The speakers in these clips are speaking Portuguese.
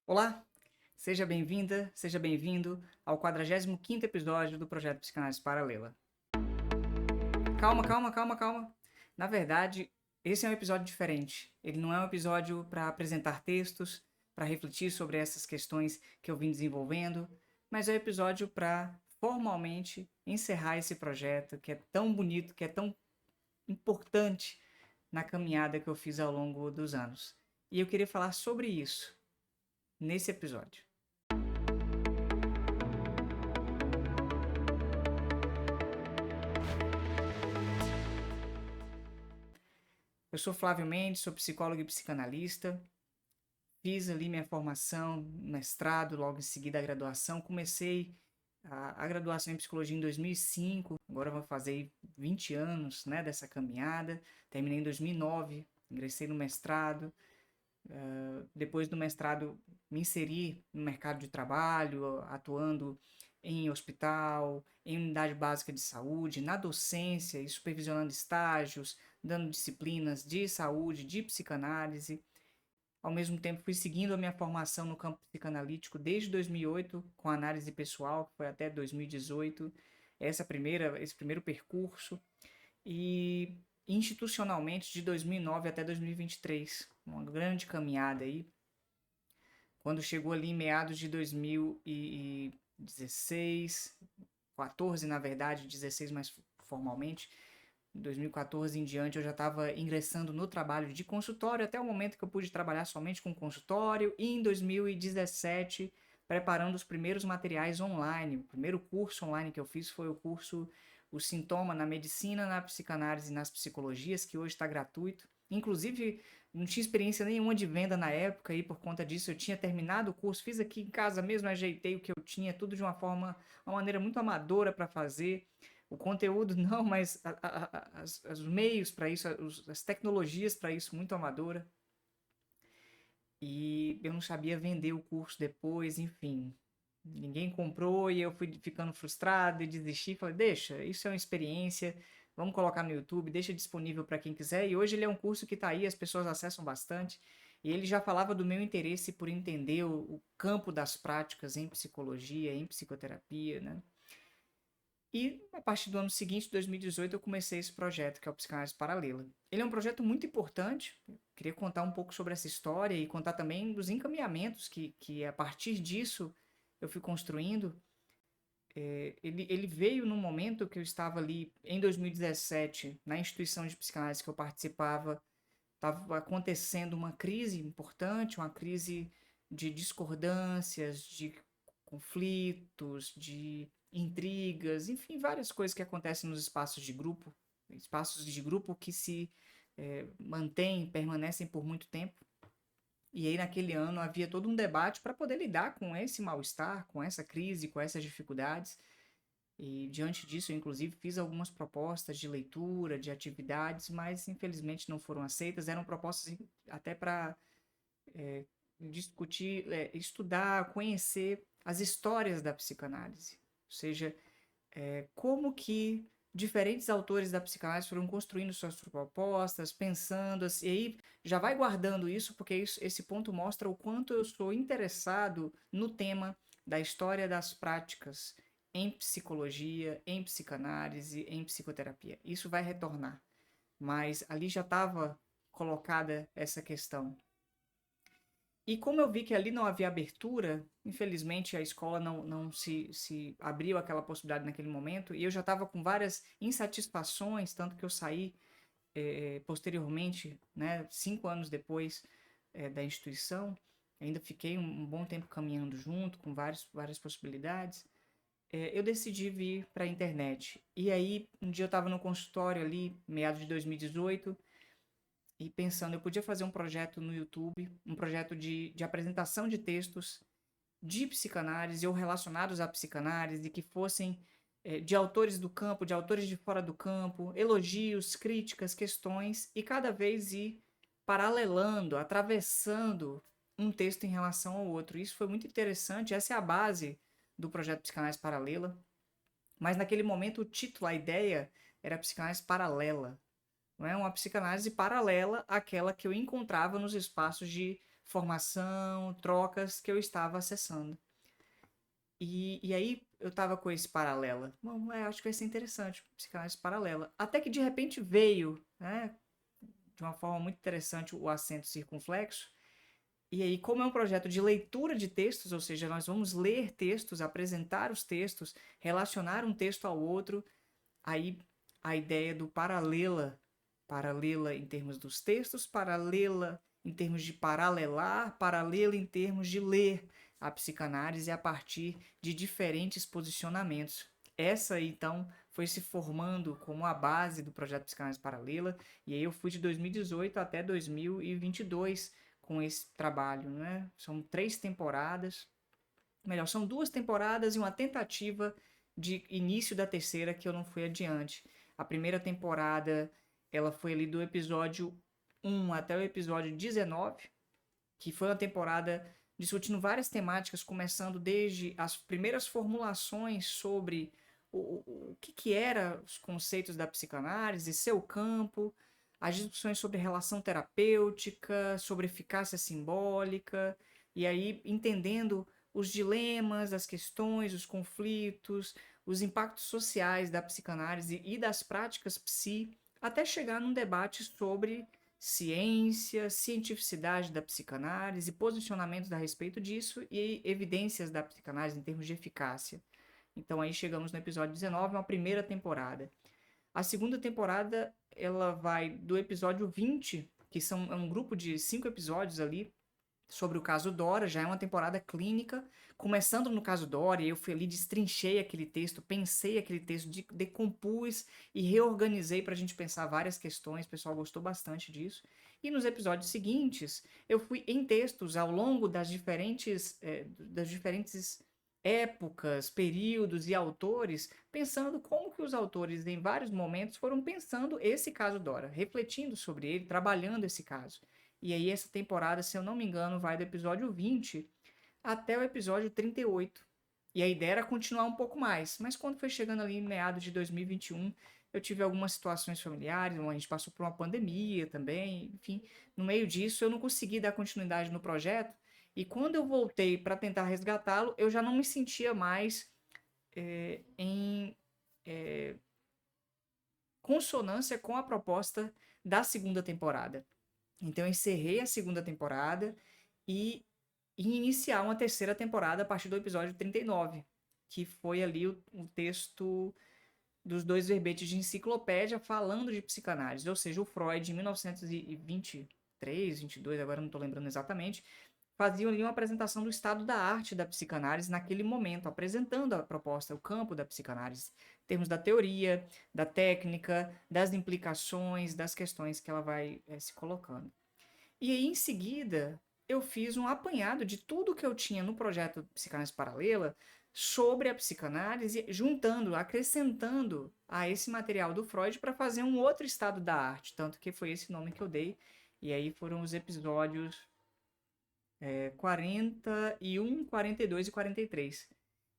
Olá, seja bem-vinda, seja bem-vindo ao 45º episódio do Projeto Psicanálise Paralela. Calma, calma, calma, calma. Na verdade, esse é um episódio diferente. Ele não é um episódio para apresentar textos, para refletir sobre essas questões que eu vim desenvolvendo, mas é um episódio para formalmente encerrar esse projeto que é tão bonito, que é tão importante na caminhada que eu fiz ao longo dos anos. E eu queria falar sobre isso nesse episódio. Eu sou Flávio Mendes, sou psicólogo e psicanalista. Fiz ali minha formação, mestrado, logo em seguida a graduação. Comecei a graduação em psicologia em 2005, agora vou fazer 20 anos, né, dessa caminhada. Terminei em 2009, ingressei no mestrado. Depois do mestrado, me inseri no mercado de trabalho, atuando em hospital, em unidade básica de saúde, na docência e supervisionando estágios, dando disciplinas de saúde, de psicanálise. Ao mesmo tempo, fui seguindo a minha formação no campo psicanalítico desde 2008, com análise pessoal, que foi até 2018, esse primeiro percurso, e institucionalmente de 2009 até 2023, uma grande caminhada aí. Quando chegou ali em meados de 2016, 14 na verdade, 16 mais formalmente, em 2014 em diante eu já estava ingressando no trabalho de consultório, até o momento que eu pude trabalhar somente com consultório, e em 2017 preparando os primeiros materiais online. O primeiro curso online que eu fiz foi o curso O Sintoma na Medicina, na Psicanálise e nas Psicologias, que hoje está gratuito. Inclusive, não tinha experiência nenhuma de venda na época e por conta disso eu tinha terminado o curso, fiz aqui em casa mesmo, ajeitei o que eu tinha, tudo de uma maneira muito amadora para fazer. O conteúdo não, mas os meios para isso, as tecnologias para isso muito amadora. E eu não sabia vender o curso depois, enfim. Ninguém comprou e eu fui ficando frustrado e desisti. Falei, deixa, isso é uma experiência, vamos colocar no YouTube, deixa disponível para quem quiser. E hoje ele é um curso que está aí, as pessoas acessam bastante. E ele já falava do meu interesse por entender o campo das práticas em psicologia, em psicoterapia, né? E a partir do ano seguinte, 2018, eu comecei esse projeto, que é o Psicanálise Paralela. Ele é um projeto muito importante, eu queria contar um pouco sobre essa história e contar também dos encaminhamentos que a partir disso eu fui construindo. Ele veio num momento que eu estava ali, em 2017, na instituição de psicanálise que eu participava, estava acontecendo uma crise importante, uma crise de discordâncias, de conflitos, de intrigas, enfim, várias coisas que acontecem nos espaços de grupo que se mantêm, permanecem por muito tempo. E aí, naquele ano, havia todo um debate para poder lidar com esse mal-estar, com essa crise, com essas dificuldades. E diante disso, eu inclusive fiz algumas propostas de leitura, de atividades, mas infelizmente não foram aceitas. Eram propostas até para discutir, estudar, conhecer as histórias da psicanálise. Ou seja, como que diferentes autores da psicanálise foram construindo suas propostas, pensando assim, e aí já vai guardando isso, porque esse ponto mostra o quanto eu sou interessado no tema da história das práticas em psicologia, em psicanálise, em psicoterapia. Isso vai retornar, mas ali já estava colocada essa questão. E como eu vi que ali não havia abertura, infelizmente a escola não se abriu aquela possibilidade naquele momento, e eu já estava com várias insatisfações, tanto que eu saí posteriormente, né, 5 anos depois da instituição, ainda fiquei um bom tempo caminhando junto, com várias possibilidades. Eu decidi vir para a internet. E aí, um dia eu estava no consultório ali, meados de 2018, e pensando, eu podia fazer um projeto no YouTube, um projeto de apresentação de textos de psicanálise ou relacionados à psicanálise, que fossem de autores do campo, de autores de fora do campo, elogios, críticas, questões, e cada vez ir paralelando, atravessando um texto em relação ao outro. Isso foi muito interessante, essa é a base do projeto Psicanálise Paralela, mas naquele momento o título, a ideia era Psicanálise Paralela, não é uma psicanálise paralela àquela que eu encontrava nos espaços de formação, trocas que eu estava acessando. E aí eu tava com esse paralela. Bom, acho que vai ser interessante, psicanálise paralela. Até que de repente veio, né, de uma forma muito interessante, o acento circunflexo. E aí, como é um projeto de leitura de textos, ou seja, nós vamos ler textos, apresentar os textos, relacionar um texto ao outro, aí a ideia do paralela, paralela em termos dos textos, paralela em termos de paralelar, paralela em termos de ler a psicanálise a partir de diferentes posicionamentos. Essa, então, foi se formando como a base do projeto Psicanálise Paralela, e aí eu fui de 2018 até 2022 com esse trabalho, né? São 3 temporadas, melhor, são 2 temporadas e uma tentativa de início da terceira que eu não fui adiante. A primeira temporada, ela foi ali do episódio 1 até o episódio 19, que foi uma temporada discutindo várias temáticas, começando desde as primeiras formulações sobre o que eram os conceitos da psicanálise, seu campo, as discussões sobre relação terapêutica, sobre eficácia simbólica, e aí entendendo os dilemas, as questões, os conflitos, os impactos sociais da psicanálise e das práticas psi, até chegar num debate sobre ciência, cientificidade da psicanálise, posicionamentos a respeito disso e evidências da psicanálise em termos de eficácia. Então aí chegamos no episódio 19, uma primeira temporada. A segunda temporada, ela vai do episódio 20, que é um grupo de 5 episódios ali, sobre o caso Dora, já é uma temporada clínica, começando no caso Dora, eu fui ali, destrinchei aquele texto, pensei aquele texto, decompus e reorganizei para a gente pensar várias questões, o pessoal gostou bastante disso. E nos episódios seguintes, eu fui em textos ao longo das diferentes épocas, períodos e autores, pensando como que os autores em vários momentos foram pensando esse caso Dora, refletindo sobre ele, trabalhando esse caso. E aí essa temporada, se eu não me engano, vai do episódio 20 até o episódio 38. E a ideia era continuar um pouco mais, mas quando foi chegando ali em meados de 2021, eu tive algumas situações familiares, a gente passou por uma pandemia também, enfim, no meio disso eu não consegui dar continuidade no projeto, e quando eu voltei para tentar resgatá-lo, eu já não me sentia mais em consonância com a proposta da segunda temporada. Então eu encerrei a segunda temporada e iniciar uma terceira temporada a partir do episódio 39, que foi ali o texto dos 2 verbetes de enciclopédia falando de psicanálise, ou seja, o Freud em 1923, 22, agora não estou lembrando exatamente, faziam ali uma apresentação do estado da arte da psicanálise naquele momento, apresentando a proposta, o campo da psicanálise, em termos da teoria, da técnica, das implicações, das questões que ela vai se colocando. E aí, em seguida, eu fiz um apanhado de tudo que eu tinha no projeto Psicanálise Paralela sobre a psicanálise, juntando, acrescentando a esse material do Freud para fazer um outro estado da arte, tanto que foi esse nome que eu dei. E aí foram os episódios 41, 42 e 43.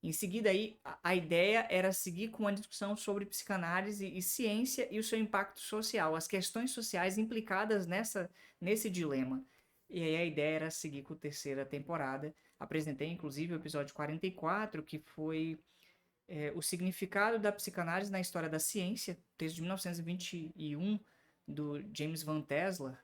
Em seguida, aí, a ideia era seguir com uma discussão sobre psicanálise e ciência e o seu impacto social, as questões sociais implicadas nesse dilema. E aí a ideia era seguir com a terceira temporada. Apresentei, inclusive, o episódio 44, que foi o significado da psicanálise na história da ciência, texto de 1921, do James Van Tesler.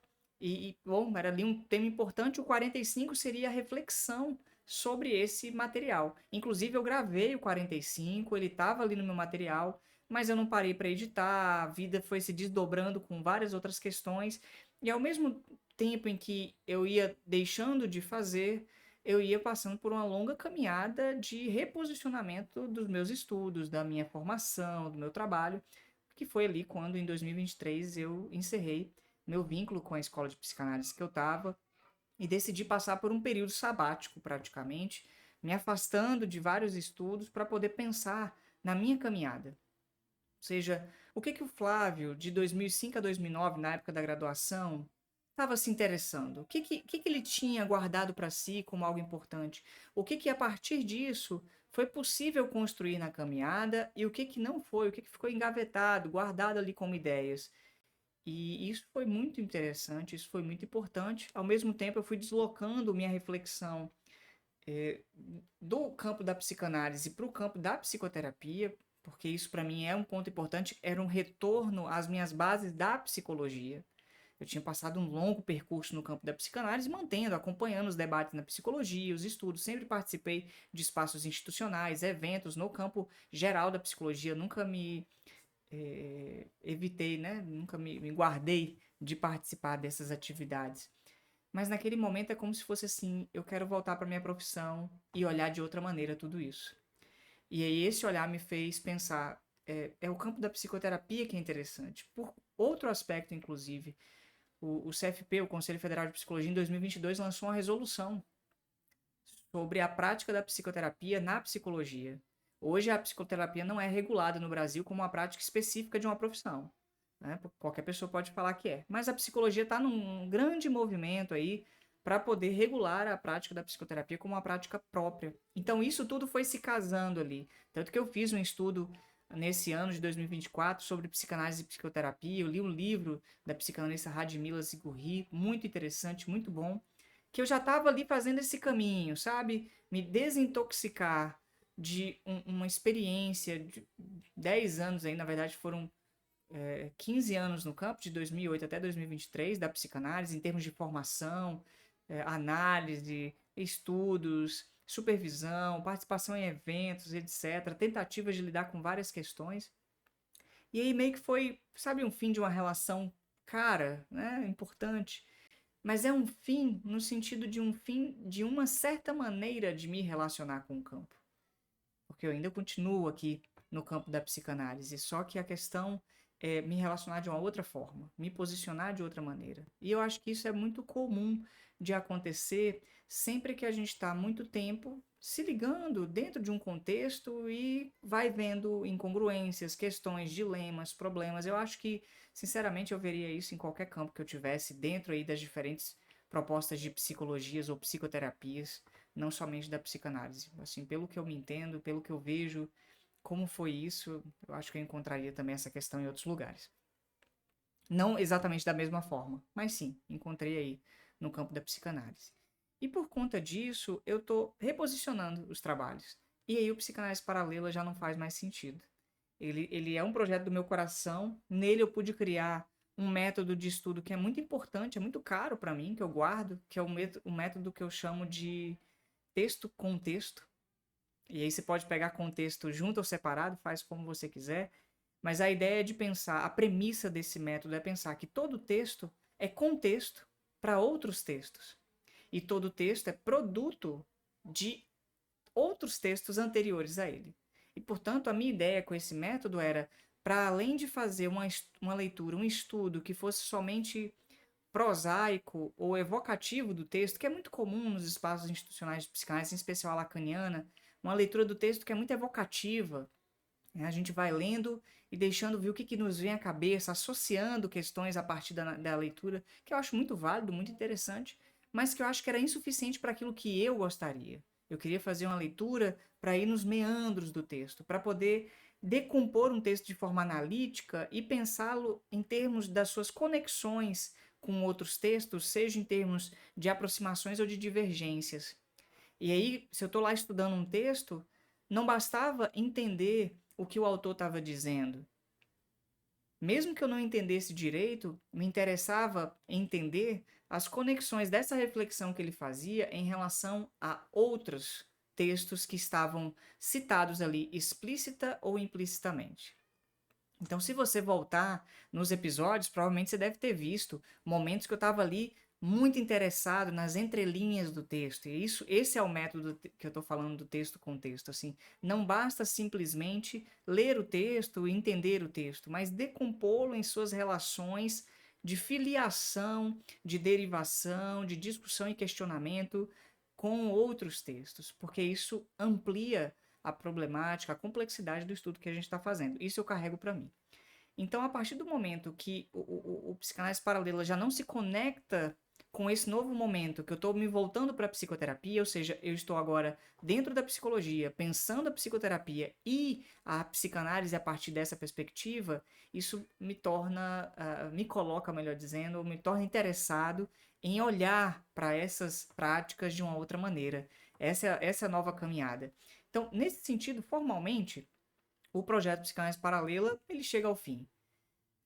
Bom, era ali um tema importante. O 45 seria a reflexão sobre esse material. Inclusive, eu gravei o 45, ele estava ali no meu material, mas eu não parei para editar, a vida foi se desdobrando com várias outras questões, e ao mesmo tempo em que eu ia deixando de fazer, eu ia passando por uma longa caminhada de reposicionamento dos meus estudos, da minha formação, do meu trabalho, que foi ali quando, em 2023, eu encerrei meu vínculo com a escola de psicanálise que eu estava e decidi passar por um período sabático, praticamente, me afastando de vários estudos para poder pensar na minha caminhada. Ou seja, o que o Flávio, de 2005 a 2009, na época da graduação, estava se interessando? O que ele tinha guardado para si como algo importante? O que a partir disso foi possível construir na caminhada e o que não foi? O que ficou engavetado, guardado ali como ideias? E isso foi muito interessante, isso foi muito importante. Ao mesmo tempo, eu fui deslocando minha reflexão eh, do campo da psicanálise para o campo da psicoterapia, porque isso para mim é um ponto importante, era um retorno às minhas bases da psicologia. Eu tinha passado um longo percurso no campo da psicanálise, mantendo, acompanhando os debates na psicologia, os estudos, sempre participei de espaços institucionais, eventos no campo geral da psicologia, nunca me evitei, né? Nunca me guardei de participar dessas atividades. Mas naquele momento é como se fosse assim, eu quero voltar para minha profissão e olhar de outra maneira tudo isso. E aí esse olhar me fez pensar, é o campo da psicoterapia que é interessante. Por outro aspecto, inclusive, o CFP, o Conselho Federal de Psicologia, em 2022 lançou uma resolução sobre a prática da psicoterapia na psicologia. Hoje a psicoterapia não é regulada no Brasil como uma prática específica de uma profissão, né? Qualquer pessoa pode falar que é. Mas a psicologia está num grande movimento aí para poder regular a prática da psicoterapia como uma prática própria. Então isso tudo foi se casando ali. Tanto que eu fiz um estudo nesse ano de 2024 sobre psicanálise e psicoterapia. Eu li um livro da psicanalista Radmila Zigurhi, muito interessante, muito bom, que eu já estava ali fazendo esse caminho, sabe? Me desintoxicar de uma experiência de 10 anos aí, na verdade foram 15 anos no campo, de 2008 até 2023, da psicanálise, em termos de formação, análise, estudos, supervisão, participação em eventos, etc., tentativas de lidar com várias questões. E aí meio que foi, sabe, um fim de uma relação cara, né, importante, mas é um fim no sentido de um fim de uma certa maneira de me relacionar com o campo. Porque eu ainda continuo aqui no campo da psicanálise, só que a questão é me relacionar de uma outra forma, me posicionar de outra maneira. E eu acho que isso é muito comum de acontecer sempre que a gente está muito tempo se ligando dentro de um contexto e vai vendo incongruências, questões, dilemas, problemas. Eu acho que, sinceramente, eu veria isso em qualquer campo que eu tivesse dentro aí das diferentes propostas de psicologias ou psicoterapias, não somente da psicanálise. Assim, pelo que eu me entendo, pelo que eu vejo, como foi isso, eu acho que eu encontraria também essa questão em outros lugares. Não exatamente da mesma forma, mas sim, encontrei aí no campo da psicanálise. E por conta disso, eu estou reposicionando os trabalhos. E aí o Psicanálise Paralela já não faz mais sentido. Ele é um projeto do meu coração, nele eu pude criar um método de estudo que é muito importante, é muito caro para mim, que eu guardo, que é o método que eu chamo de texto-contexto. E aí você pode pegar contexto junto ou separado, faz como você quiser. Mas a ideia é de pensar, a premissa desse método é pensar que todo texto é contexto para outros textos. E todo texto é produto de outros textos anteriores a ele. E, portanto, a minha ideia com esse método era, para além de fazer uma leitura, um estudo que fosse somente prosaico ou evocativo do texto, que é muito comum nos espaços institucionais de psicanálise, em especial a lacaniana, uma leitura do texto que é muito evocativa, né? A gente vai lendo e deixando ver o que nos vem à cabeça, associando questões a partir da leitura, que eu acho muito válido, muito interessante, mas que eu acho que era insuficiente para aquilo que eu gostaria. Eu queria fazer uma leitura para ir nos meandros do texto, para poder decompor um texto de forma analítica e pensá-lo em termos das suas conexões com outros textos, seja em termos de aproximações ou de divergências. E aí, se eu estou lá estudando um texto, não bastava entender o que o autor estava dizendo. Mesmo que eu não entendesse direito, me interessava entender as conexões dessa reflexão que ele fazia em relação a outros textos que estavam citados ali explícita ou implicitamente. Então, se você voltar nos episódios, provavelmente você deve ter visto momentos que eu estava ali muito interessado nas entrelinhas do texto. E esse é o método que eu estou falando do texto-contexto. Assim, não basta simplesmente ler o texto e entender o texto, mas decompô-lo em suas relações de filiação, de derivação, de discussão e questionamento com outros textos, porque isso amplia a problemática, a complexidade do estudo que a gente está fazendo. Isso eu carrego para mim. Então, a partir do momento que o psicanálise paralela já não se conecta com esse novo momento que eu estou me voltando para a psicoterapia, ou seja, eu estou agora dentro da psicologia, pensando a psicoterapia e a psicanálise a partir dessa perspectiva, isso me torna, me coloca, melhor dizendo, me torna interessado em olhar para essas práticas de uma outra maneira. Essa é a nova caminhada. Então, nesse sentido, formalmente, o projeto Psicanálise Paralela, ele chega ao fim,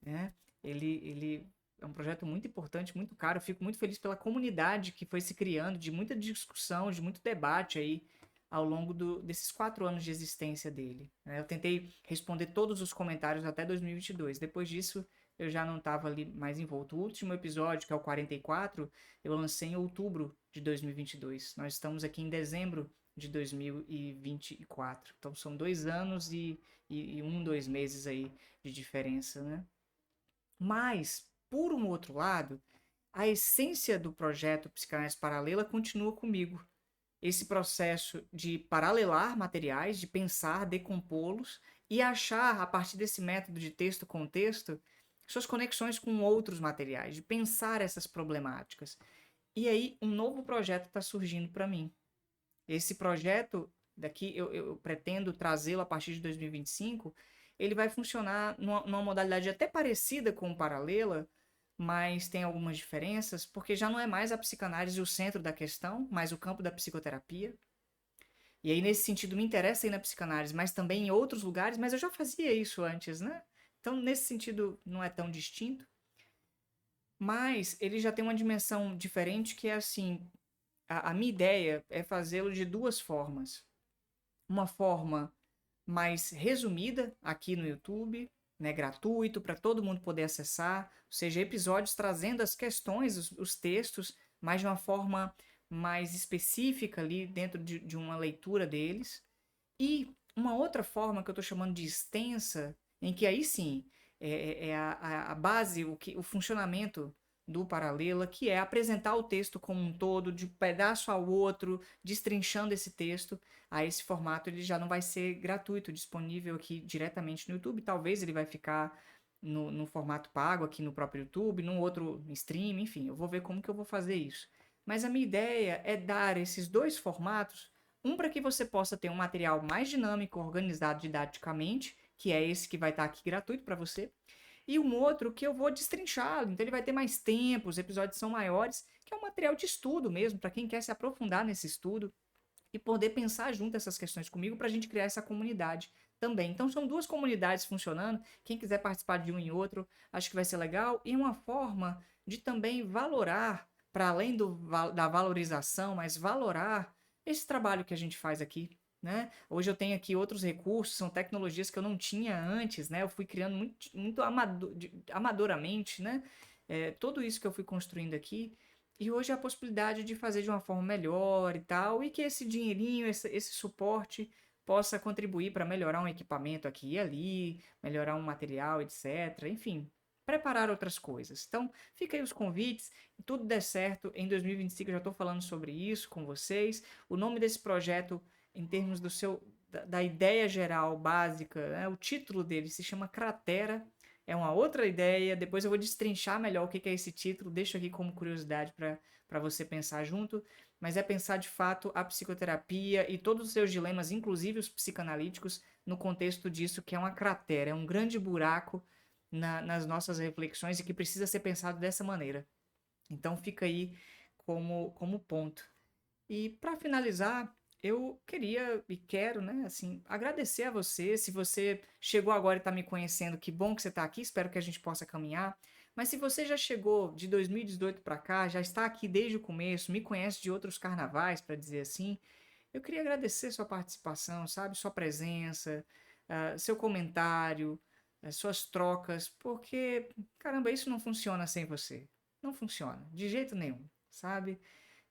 né? Ele é um projeto muito importante, muito caro. Eu fico muito feliz pela comunidade que foi se criando, de muita discussão, de muito debate aí ao longo desses 4 anos de existência dele, né? Eu tentei responder todos os comentários até 2022. Depois disso, eu já não estava ali mais envolto. O último episódio, que é o 44, eu lancei em outubro de 2022. Nós estamos aqui em dezembro de 2024. Então são 2 anos e 2 meses aí de diferença, né? Mas, por um outro lado, a essência do projeto Psicanálise Paralela continua comigo. Esse processo de paralelar materiais, de pensar, decompô-los e achar, a partir desse método de texto-contexto, suas conexões com outros materiais, de pensar essas problemáticas. E aí, um novo projeto está surgindo para mim. Esse projeto daqui, eu pretendo trazê-lo a partir de 2025. Ele vai funcionar numa modalidade até parecida com o Paralela, mas tem algumas diferenças, porque já não é mais a psicanálise o centro da questão, mas o campo da psicoterapia. E aí, nesse sentido, me interessa ir na psicanálise, mas também em outros lugares, mas eu já fazia isso antes, né? Então, nesse sentido, não é tão distinto. Mas ele já tem uma dimensão diferente, que é assim, a minha ideia é fazê-lo de duas formas. Uma forma mais resumida aqui no YouTube, né, gratuito para todo mundo poder acessar, ou seja, episódios trazendo as questões, os textos, mas de uma forma mais específica ali dentro de uma leitura deles. E uma outra forma que eu estou chamando de extensa, em que aí sim é a base, o funcionamento do Paralela, que é apresentar o texto como um todo, de pedaço ao outro, destrinchando esse texto. A esse formato ele já não vai ser gratuito, disponível aqui diretamente no YouTube. Talvez ele vai ficar no formato pago aqui no próprio YouTube, num outro stream, enfim, eu vou ver como que eu vou fazer isso. Mas a minha ideia é dar esses dois formatos, um para que você possa ter um material mais dinâmico, organizado didaticamente, que é esse que vai estar aqui gratuito para você, e um outro que eu vou destrinchá-lo, então ele vai ter mais tempo, os episódios são maiores, que é um material de estudo mesmo, para quem quer se aprofundar nesse estudo e poder pensar junto essas questões comigo para a gente criar essa comunidade também. Então são duas comunidades funcionando, quem quiser participar de um e outro, acho que vai ser legal, e uma forma de também valorar, para além da valorização, mas valorar esse trabalho que a gente faz aqui, né? Hoje eu tenho aqui outros recursos, são tecnologias que eu não tinha antes, né? Eu fui criando muito amadoramente, né? Tudo isso que eu fui construindo aqui. E hoje a possibilidade de fazer de uma forma melhor e tal, e que esse dinheirinho, esse suporte possa contribuir para melhorar um equipamento aqui e ali, melhorar um material, etc. Enfim, preparar outras coisas. Então, fica aí os convites. Tudo der certo, em 2025 eu já estou falando sobre isso com vocês. O nome desse projeto, em termos da ideia geral básica, né, o título dele se chama Cratera. É uma outra ideia, depois eu vou destrinchar melhor o que é esse título, deixo aqui como curiosidade para você pensar junto, mas é pensar de fato a psicoterapia e todos os seus dilemas, inclusive os psicanalíticos, no contexto disso que é uma cratera, é um grande buraco nas nossas reflexões e que precisa ser pensado dessa maneira. Então fica aí como ponto. E para finalizar, eu queria e quero, né, assim, agradecer a você. Se você chegou agora e está me conhecendo, que bom que você está aqui. Espero que a gente possa caminhar. Mas se você já chegou de 2018 para cá, já está aqui desde o começo, me conhece de outros carnavais, para dizer assim, eu queria agradecer sua participação, sabe, sua presença, seu comentário, suas trocas, porque, caramba, isso não funciona sem você. Não funciona, de jeito nenhum, sabe?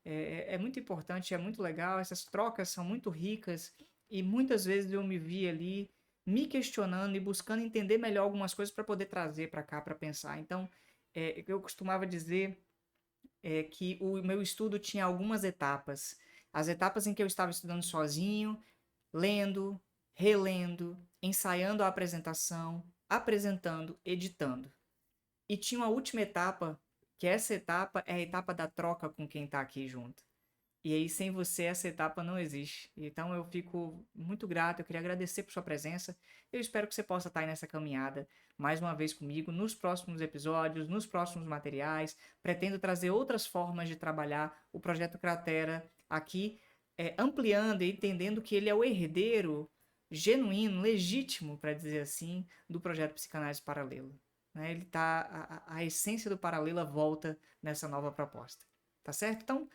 É muito importante, é muito legal, essas trocas são muito ricas e muitas vezes eu me vi ali me questionando e buscando entender melhor algumas coisas para poder trazer para cá para pensar. Então, eu costumava dizer que o meu estudo tinha algumas etapas. As etapas em que eu estava estudando sozinho, lendo, relendo, ensaiando a apresentação, apresentando, editando. E tinha uma última etapa que essa etapa é a etapa da troca com quem tá aqui junto. E aí, sem você, essa etapa não existe. Então, eu fico muito grato. Eu queria agradecer por sua presença. Eu espero que você possa estar aí nessa caminhada mais uma vez comigo nos próximos episódios, nos próximos materiais. Pretendo trazer outras formas de trabalhar o projeto Cratera aqui, ampliando e entendendo que ele é o herdeiro genuíno, legítimo, para dizer assim, do projeto Psicanálise Paralela. Né? Ele tá, a essência do Paralela volta nessa nova proposta. Tá certo? Então,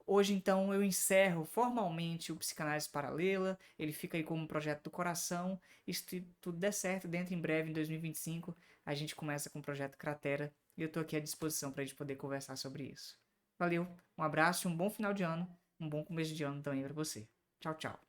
hoje, então, eu encerro formalmente o Psicanálise Paralela. Ele fica aí como um projeto do coração. E se tudo der certo, dentro em breve, em 2025, a gente começa com o projeto Cratera. E eu estou aqui à disposição para a gente poder conversar sobre isso. Valeu, um abraço e um bom final de ano. Um bom começo de ano também para você. Tchau, tchau.